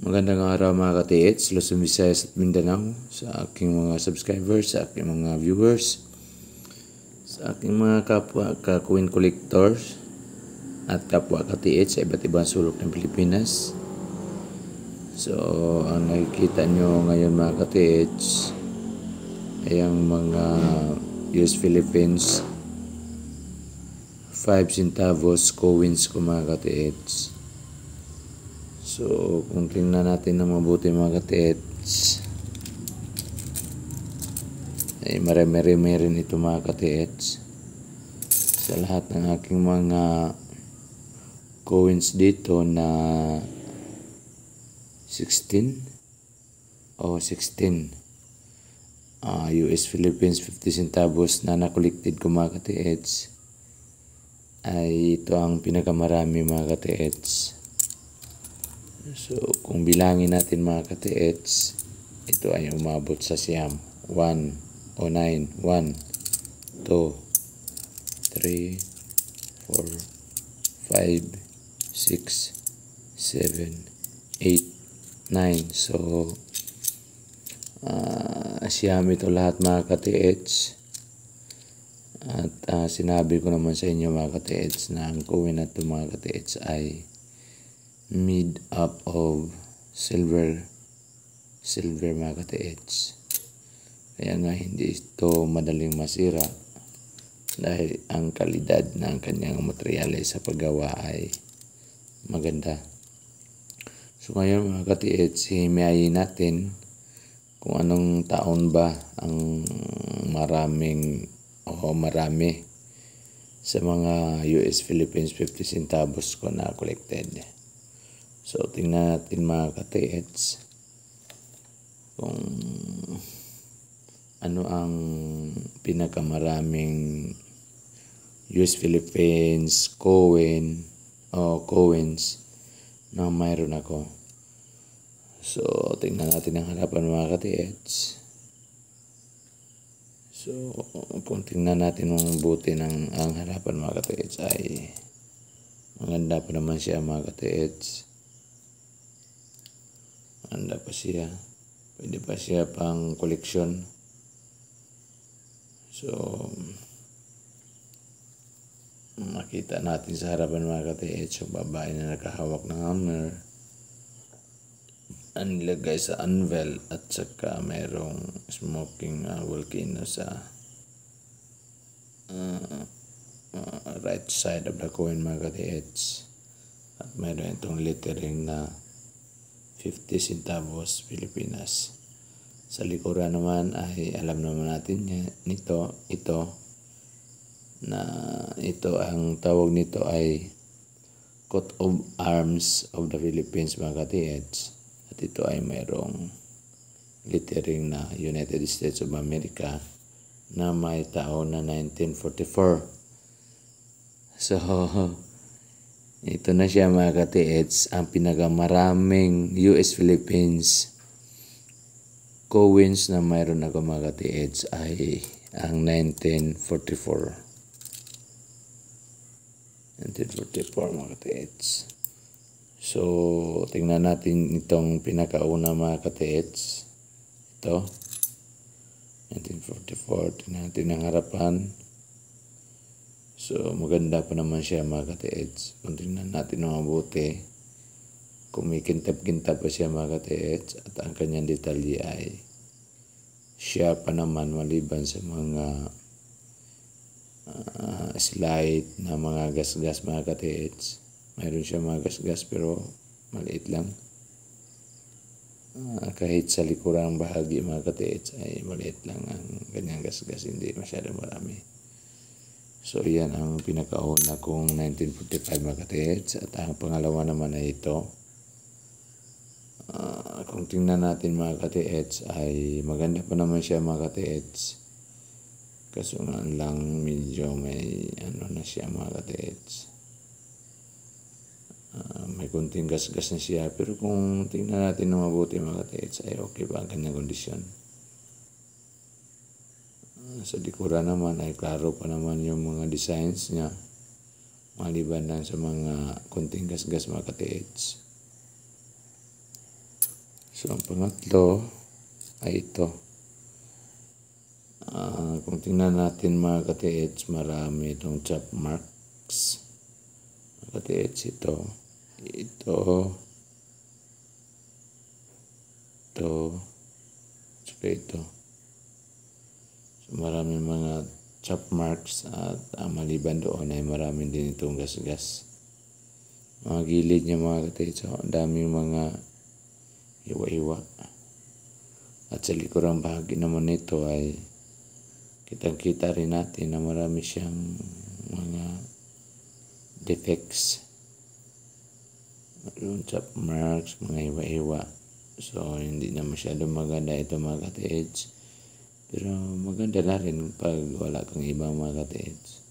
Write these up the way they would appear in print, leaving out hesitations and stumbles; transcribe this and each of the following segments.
Magandang araw mga ka-TH, Luzon, Visayas at Mindanao, sa aking mga subscribers, sa aking mga viewers, sa aking mga kapwa ka-coin collectors at kapwa ka-TH sa iba't ibang sulok ng Pilipinas. So, ang nakikita nyo ngayon mga ka-TH ay ang mga US Philippines 5 centavos coins ko mga ka-TH. So, kung tingnan natin ng mabuti mga ka-TH, ay marami-rami rin ito mga ka-TH. Sa lahat ng aking mga coins dito na 16 US Philippines 50 centavos na na-collected ko mga ka-TH, ay ito ang pinakamarami mga ka-TH. So, kung bilangin natin mga ka-TH, ito ay umabot sa siyam. 1, 9, 1, 2, 3, 4, 5, 6, 7, 8, 9. So, siyam ito lahat mga ka-TH. At sinabi ko naman sa inyo mga ka-TH na ang coin na ito mga ka-TH ay made up of silver mga ka-TH. Kaya nga hindi ito madaling masira dahil ang kalidad ng kanyang materyales sa paggawa ay maganda. So ngayon mga ka-TH, himayin natin kung anong taon ba ang marami sa mga US Philippines 50 centavos ko na collected. So, tingnan natin mga ka-TH kung ano ang pinakamaraming US Philippines coins na mayroon ako. So, tingnan natin ang harapan mga ka-TH. So, kung tingnan natin ng buti ng ang harapan mga ka-TH ay maganda pa naman siya mga ka-TH. Anda pa siya. Pwede pa siya pang koleksyon. So, makita natin sa harapan mga ka-TH yung babae na nakahawak ng hammer. Ang nilagay sa anvil at saka mayroong smoking volcano sa right side of the coin mga ka-TH. At mayroon itong lettering na 50 centavos Pilipinas. Sa likuran naman ay alam naman natin ito ang tawag nito ay coat of arms of the Philippines mga ka-TH. At ito ay mayroong lettering na United States of America na may taon na 1944. So, ito na siya mga ka-TH, ang pinakamaraming US Philippines coins na mayroon ako mga ka-TH ay ang 1944 mga ka-TH. So, tingnan natin itong pinakauna mga ka-TH. Ito, 1944, tingnan natin ang harapan. So, maganda pa naman siya mga ka-TH. Kung tingnan natin ng mabuti, kumikintab-kintab pa siya mga ka-TH at ang kanyang detalye ay siya pa naman maliban sa mga slight na mga gas-gas mga ka-TH. Mayroon siya mga gas-gas pero maliit lang. Kahit sa likurang bahagi mga ka-TH ay maliit lang ang kanyang gas-gas, hindi masyadong marami. So, yan ang pinakauna kong 1945 mga ka-TH. At ang pangalawa naman ay ito. Kung tingnan natin mga ka-TH ay maganda pa naman siya mga ka-TH. Kaso nga lang medyo may na siya mga ka-TH. May kunting gas-gas na siya. Pero kung tingnan natin na mabuti mga ka-TH ay okay pa ang kanyang kondisyon. Sa likuran naman ay klaro pa naman yung mga designs niya. Maliban lang sa mga kunting gas-gas mga ka-TH. So, ang pangatlo ay ito. Kung tingnan natin mga ka-TH, marami itong chop marks. Mga ka-TH, ito, saka ito. So, marami mga chop marks at maliban doon ay marami din itong gasgas. Mga gilid niya mga ka-TH, ang daming mga iwa-iwa. At sa likurang bahagi naman nito ay kitang-kita rin natin na marami siyang mga defects. Yung chop marks, mga iwa-iwa. So, hindi na masyado maganda ito mga ka-TH. Pero maganda na rin pag wala kang ibang mga ka-TH.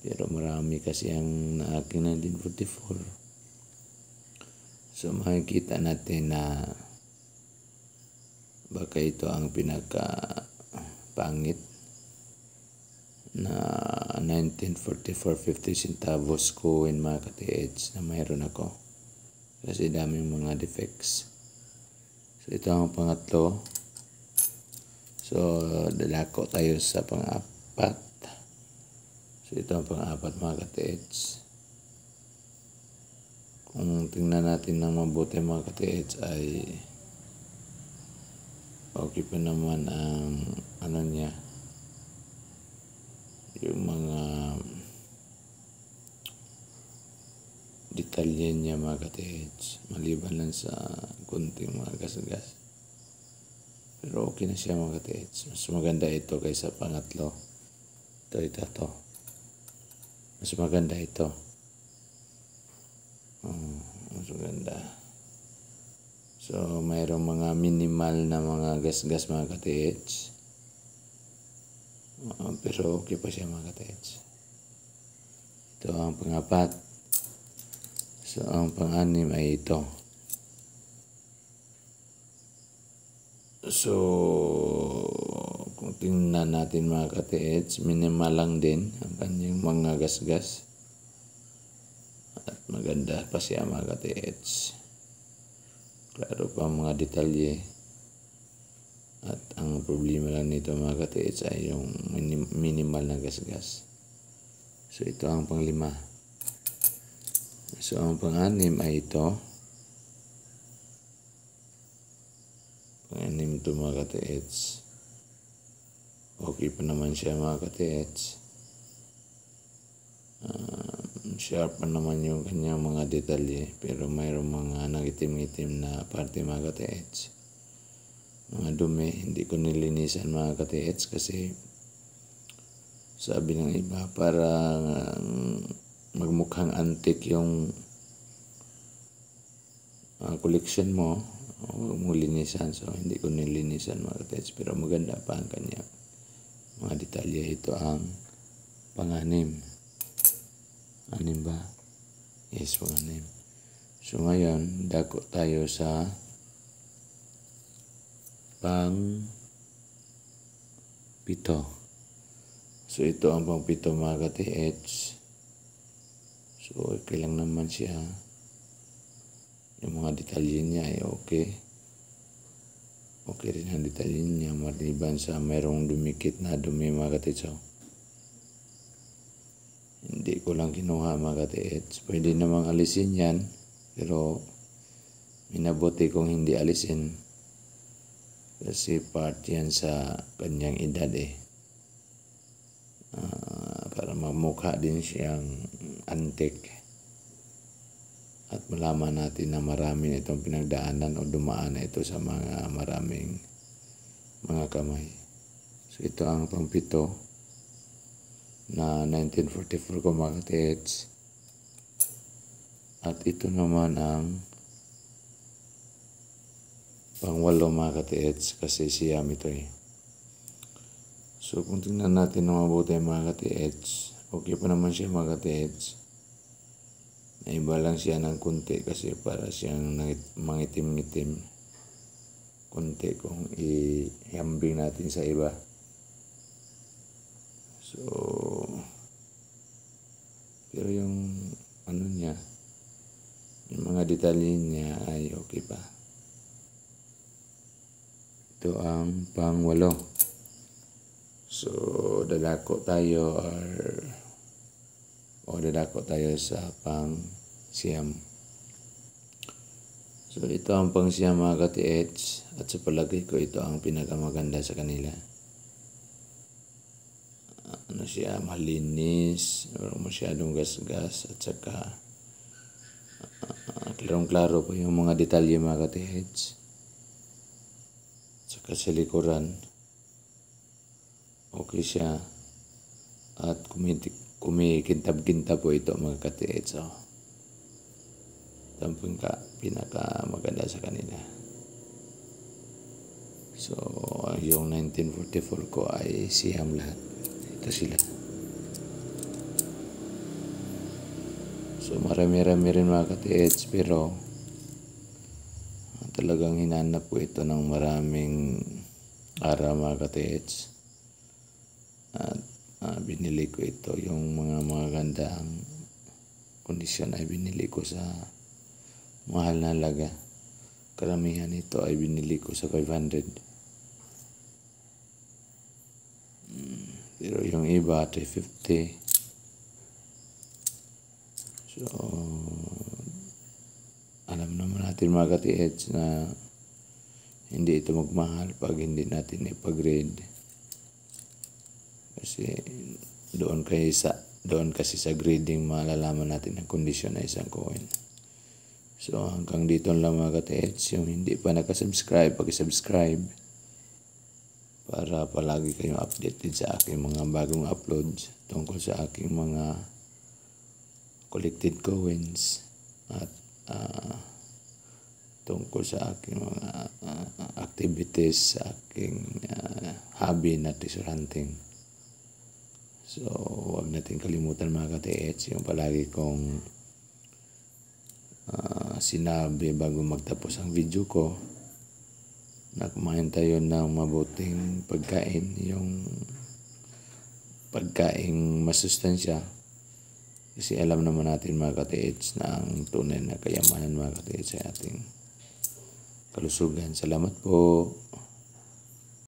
Pero marami kasi ang aking 1944. So, makikita natin na baka ito ang pinaka-pangit na 1944 50 centavos coin mga ka-TH na mayroon ako. Kasi daming mga defects. So, ito ang pangatlo. So, dalako tayo sa pang-apat. So, ito ang pang-apat mga ka-TH. Kung tingnan natin ng mabuti mga ka-TH ay okay pa naman ang niya, yung mga detalye niya mga ka-TH, maliban lang sa kunting mga gasgas. Pero okay na siya mga ka-TH. Mas maganda ito kaysa pangatlo. Ito. Mas maganda ito. Mas maganda. So, mayroong mga minimal na mga gasgas mga ka-TH. Pero okay pa siya mga ka-TH. Ito ang pang-apat. So, ang pang-anim ay ito. So, kung tingnan natin mga ka-TH, minimal lang din ang kanyang mga gasgas. At maganda pa siya mga ka-TH. Klaro pa mga detalye. At ang problema lang nito mga ka-TH ay yung minimal na gasgas. So, ito ang pang-5. So, ang pang-6 ay ito. Pang-6 ito mga ka-TH. Okay pa naman siya mga ka-TH. Sharp pa naman yung kanyang mga detalye. Pero mayroong mga nagitim-itim na parte mga ka-TH. Mga dumi. Hindi ko nilinisan mga ka-TH kasi sabi ng iba para magmukhang antique yung collection mo. Huwag mo linisan. So, hindi ko nilinisan mga ka-TH. Pero maganda pa ang kanyang mga detalye. Ito ang pang-6. 6 ba? Yes, pang-6. So, ngayon, dako tayo sa pang-7. So, ito ang pang-7 mga ka-TH. So, okay lang naman siya. Yung mga detalye niya ay okay. Okay rin ang detalye niya. Maliban sa mayroong dumikit na dumi mga ka-TH. Hindi ko lang kinuha mga ka-TH. Pwede namang alisin yan. Pero minabuti kong hindi alisin. Kasi part yan sa kanyang edad para mamukha din siyang antique. At malaman natin na marami na itong pinagdaanan o dumaan na ito sa mga maraming mga kamay. So, ito ang pang-7 na 1944 ko mga ka-TH. At ito naman ang pang-8 mga ka-TH kasi siyam ito So, kung tingnan natin ng mabuti mga ka-TH, okay pa naman siya mga ka-TH. Naiba lang siya ng kunti kasi para siyang mangitim-ngitim. Kunti kung ihambing natin sa iba. So, pero yung niya, yung mga detalye niya ay okay pa. Ito ang pang-8. So, dadako tayo sa pang-9. So, ito ang pang-9 mga ka-TH, at sa palagay ko ito ang pinakamaganda sa kanila. Ano siya, malinis, masyadong gasgas, at saka klarong-klaro pa yung mga detalye mga ka-TH. Saka sa likuran, okay siya, at kumikintab-kintab po ito mga ka-TH. So, ito ang pinakamaganda sa kanila. So, yung 1944 ko ay Siam lahat. Ito sila. So, marami-rami rin mga ka-TH, pero talagang hinanap ko ito ng maraming araw mga ka-TH. At binili ko ito, yung mga magandang kondisyon ay binili ko sa mahal na halaga. Karamihan ito ay binili ko sa 500. Pero yung iba 350. So, alam naman natin mga ka-TH na hindi ito magmahal pag hindi natin ipag-grade. Kasi doon kasi sa grading malalaman natin ang kondisyon ng isang coin. So hanggang dito lang mga ka-TH. Yung hindi pa nakasubscribe, pag-subscribe para palagi kayong updated sa aking mga bagong uploads tungkol sa aking mga collected coins at tungkol sa aking mga activities sa aking hobby na treasure hunting. So, huwag natin kalimutan mga ka-TH yung palagi kong sinabi bago magtapos ang video ko na kumain tayo ng mabuting pagkain, yung pagkaing masustansya. Kasi alam naman natin mga ka-TH na ang tunay na kayamanan mga ka-TH sa ating kalusugan. Salamat po.